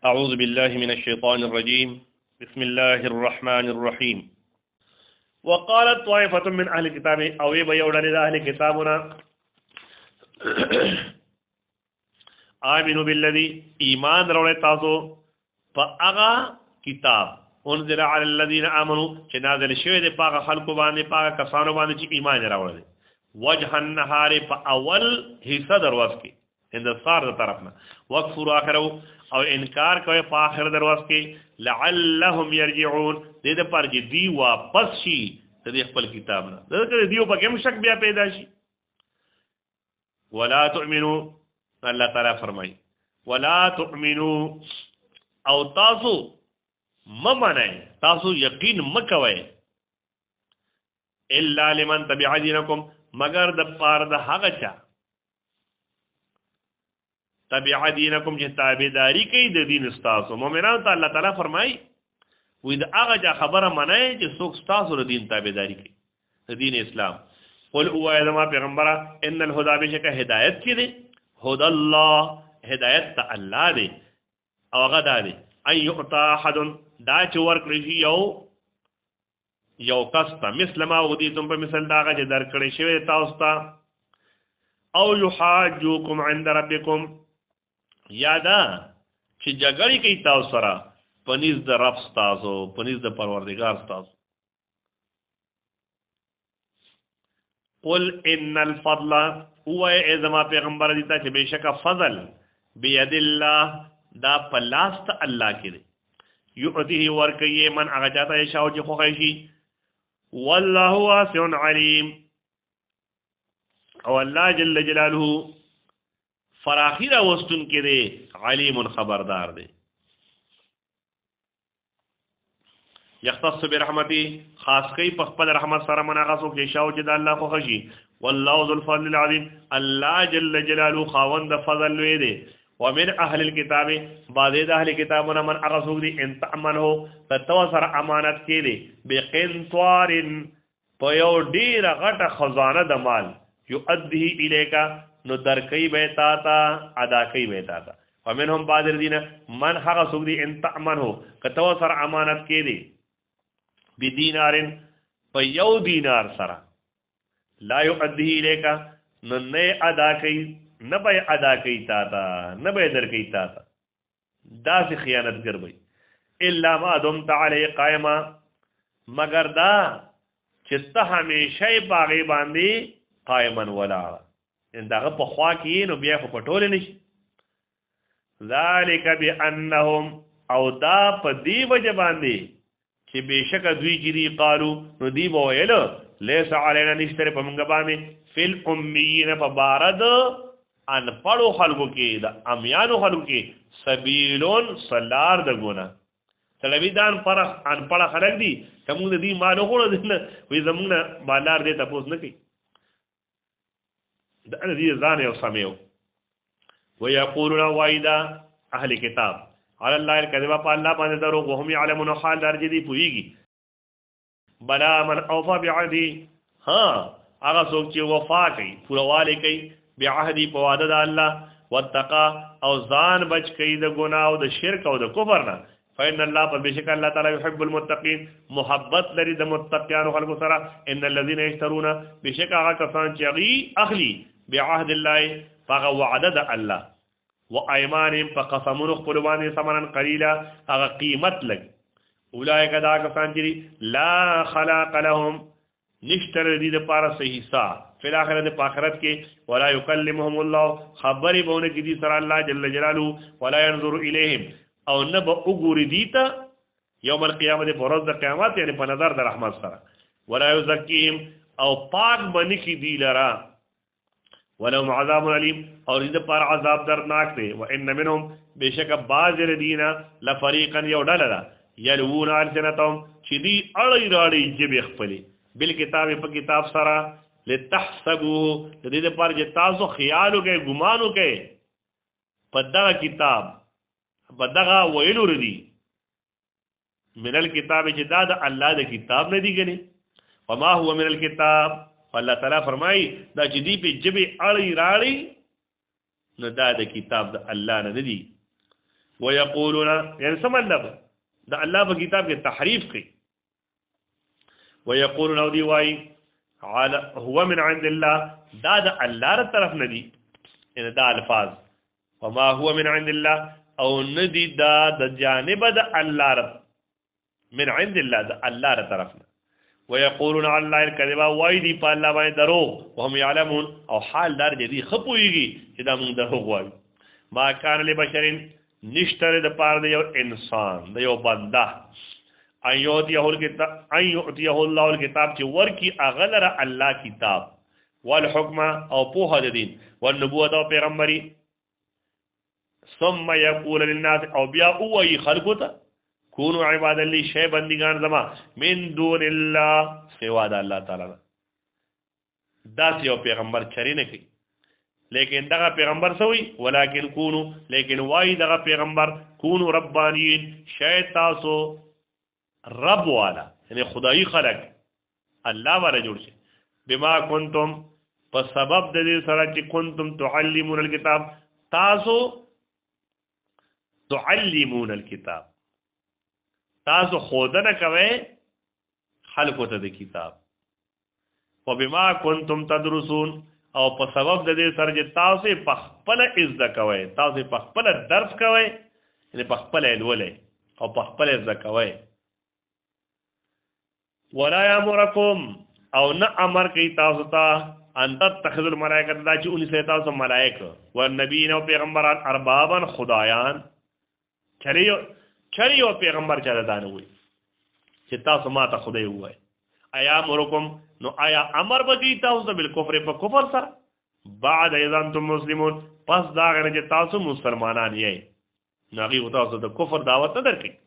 أعوذ بالله من الشيطان الرجيم بسم الله الرحمن الرحيم وقالت طائفة من أهل الكتاب أو يبيعون لأهل كتابنا آمنوا بالذي إيمان روڑے تاسو فأغا كتاب انزل على الذين آمنوا چې نازل شوی دی پاغه خلقو باندې پاغه کسانو باندې چې ایمان راوړل وجه النهار فاول حصہ درواز کې اند صار طرفنا وکفر اخرو او انکار کوي په اخر درواز کې لعلهم يرجعون دې د پر چې دی واپس شي د خپل کتاب نه دغه دیو په کوم شک بیا پیدا شي ولا تؤمنوا الله تعالی فرمایي ولا تؤمنوا او تاسو ممنه تاسو یقین مکوئ الا لمن تبع دینکم مگر د پار د هغه چا تبع دینکم چې تابعداري کوي د دین استاسو مؤمنان ته الله تعالی فرمایي وې د هغه چا خبره منئ چې څوک استاسو د دین تابعداري کوي د دین اسلام قل او ادم پیغمبره ان الهدى بشک هدایت کې دی هدى الله هدایت ته الله دی او هغه دی ان یعطى احد دا چې ورکړي یو کس ته مثل ما ودیتم په مثل دا چې درکړي شوی تاسو ته او یحاجوکم عند ربکم یادا چې جګړې کوي تاسو سره پنځ د رب تاسو پنځ د پروردگار تاسو قل ان الفضل هو اذا پیغمبر دي ته چې بشک فضل بيد الله دا پلاست الله کې دی یعطیه ورکیه من هغه چاته شاو چې خوښی شي والله واسع علیم او الله جل جلاله فراخی را وستون کې دی علیم خبردار دی یختص برحمتی خاص کوي په خپل رحمت سره من هغه څوک چې شاو چې د الله خوښی شي والله ذو الفضل العظیم الله جل جلاله خاوند فضل لوی دی ومن اهل الكتاب بعض اهل کتابونه من اغسوک دی ان تامنه تتوسر امانت کې دی بقنطار په یو ډیر غټه خزانه د مال يؤديه اليك نو درکې به تا تا ادا کوي به تا ومنهم بعض الذين من اغسوک دی ان تامنه کتوسر امانت کې دی بدینارن په یو دینار سره لا يؤديه اليك نو نه ادا کوي نه به ادا کوي تا تا نه به در کوي تا تا دا سي خیانت ګرځي الا ما دمت علي قائما مگر دا چې ته همیشه باغی باندې قائما ولا ان داغه په خوا کې نو بیا خو پټول نشي ذالک بانهم او دا په دی وجه باندې چې بشک دوی چې دی قالو نو دی وویل ليس علينا نشتر په موږ باندې فل امیین په بارد ان پړو خلقو کې د امیانو خلقو کې سبیلون سلار د ګونه تلویدان پر ان پړه خلق دي کوم دې مالو خو دې وي زمونږ بالار دې تاسو نه کوي د دې ځان یو سميو ويقولون وايدا اهل کتاب على الله الكذب په الله باندې درو وهم يعلمون حال درجه دي پويږي بلا من اوفى بعهده ها هغه څوک چې وفا کوي پورواله کوي بعهدی په وعده د الله واتقا او ځان بچ کوي د ګناه او د شرک او د کفر نه فإن الله بشک الله تعالی يحب المتقين محبت لري د متقینو خلکو سره ان الذين يشترون بشک هغه کسان چې اخلي بعهد الله فغ وعده د الله وايمانهم فقسموا خپل باندې ثمنن قليلا هغه قیمت لګ اولئک دا کسان چې لا خلاق لهم نشتر دي د پاره صحیح حصہ فی الاخرت په آخرت کې ولا یکلمهم الله خبرې بونه کې دي سره الله جل جلاله ولا ينظر الیهم او نه به وګوري دي ته یوم القیامت په ورځ د قیامت یعنی په نظر د رحمت سره ولا یزکیهم او پاک بنی کې دي لرا ولهم عذاب علیم او دې پر عذاب دردناک دی وان منهم بشک بعض الذین لفریقا یودللا یلوون السنتهم چې دي اړی راړي جبه خپلې بل کتاب په کتاب سره لتحسبوه دې لپاره چې تاسو خیال وکړئ ګمان وکړئ په دغه کتاب په دغه ویلو ردی من الكتاب چې دا د الله د کتاب نه دی غني وما هو من الكتاب الله تعالی فرمایي دا چې دی په جبه اړی راړي نو دا د کتاب د الله نه دی ويقولون یعنی څه مطلب د الله په کتاب کې تحریف کوي ويقولون او دی وای هو من عند الله دا د الله تر طرف نه دي ان دا الفاظ وما هو من عند الله او ندی دا د جانب د الله من عند الله د الله تر طرف نه ويقولون على الله الكذب وای دی په الله باندې درو وهم يعلمون او حال دار دي خپويږي چې دا موږ درو وایو ما کان لبشر نشتره د پاره د یو انسان د یو بنده ایوتیه الله الكتاب چې ورکی اغلر الله کتاب والحکم او په د دین والنبوت او پیغمبري ثم يقول للناس او بیا وای خلقو ته کونو عباد لی شی بندگان زما من دون الله سوا د الله تعالی دا یو پیغمبر چری نه کوي لیکن دغه پیغمبر سوی ولکن کونو لیکن وای دغه پیغمبر کونو ربانین شی تاسو رب والا یعنی خدای خلق الله والا جوړ شي بما کنتم په سبب د دې سره چې کنتم تعلمون الكتاب تاسو تعلمون الكتاب تاسو خودنه کوي خلقو ته د کتاب وبما کنتم تدرسون او په سبب د دې سره چې تاسو په خپل عزت کوي تاسو په خپل درس کوي یعنی په خپل ولولې او په خپل عزت کوي ولا یامرکم او نه امر کوي تاسو ته ان تتخذوا الملائکه دا چې اونې سه تاسو ملائکه او نبیین او پیغمبران اربابا خدایان چریو پیغمبر چا دانه وي چې تاسو ما ته خدای وای ایا امرکم نو آیا امر بکی تاسو بل کفر په کفر سره بعد اذا انتم مسلمون پس دا غره چې تاسو مسلمانان یې ناغي تاسو د کفر دعوت نه درکې